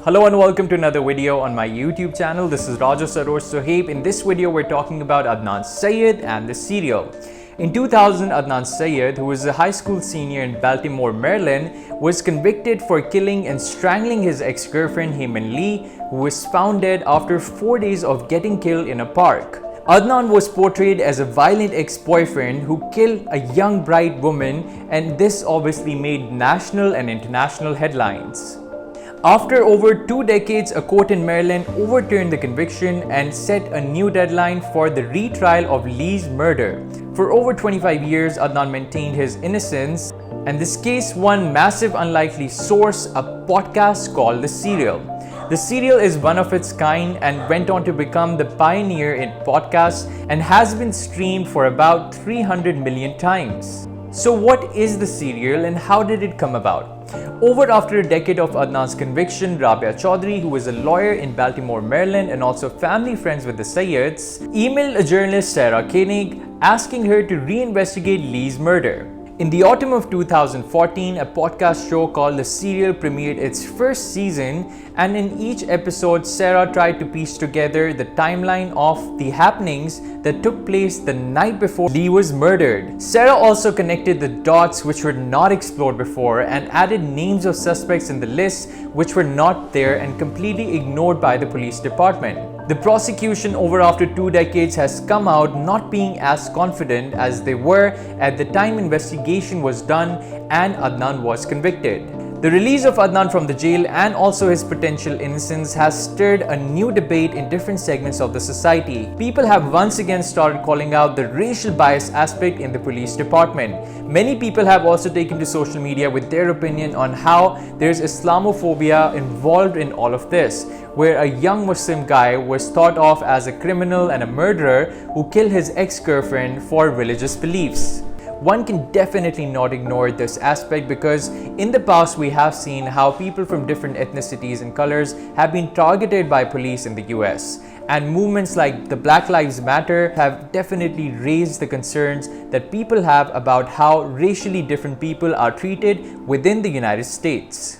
Hello and welcome to another video on my YouTube channel. This is Raja Sarosh Sohaib. In this video, we're talking about Adnan Syed and the serial. In 2000, Adnan Syed, who was a high school senior in Baltimore, Maryland, was convicted for killing and strangling his ex-girlfriend Heyman Lee, who was found dead after 4 days of getting killed in a park. Adnan was portrayed as a violent ex-boyfriend who killed a young bright woman, and this obviously made national and international headlines. After over 2 decades, a court in Maryland overturned the conviction and set a new deadline for the retrial of Lee's murder. For over 25 years, Adnan maintained his innocence, and this case won massive unlikely source, a podcast called The Serial. The Serial is one of its kind and went on to become the pioneer in podcasts and has been streamed for about 300 million times. So what is The Serial and how did it come about? After a decade of Adnan's conviction, Rabia Chaudhry, who is a lawyer in Baltimore, Maryland and also family friends with the Syeds, emailed a journalist, Sarah Koenig, asking her to reinvestigate Lee's murder. In the autumn of 2014, a podcast show called The Serial premiered its first season, and in each episode, Sarah tried to piece together the timeline of the happenings that took place the night before Lee was murdered. Sarah also connected the dots which were not explored before and added names of suspects in the list which were not there and completely ignored by the police department. The prosecution after 2 decades has come out not being as confident as they were at the time investigation was done and Adnan was convicted. The release of Adnan from the jail and also his potential innocence has stirred a new debate in different segments of the society. People have once again started calling out the racial bias aspect in the police department. Many people have also taken to social media with their opinion on how there's Islamophobia involved in all of this, where a young Muslim guy was thought of as a criminal and a murderer who killed his ex-girlfriend for religious beliefs. One can definitely not ignore this aspect because in the past we have seen how people from different ethnicities and colors have been targeted by police in the US. And movements like the Black Lives Matter have definitely raised the concerns that people have about how racially different people are treated within the United States.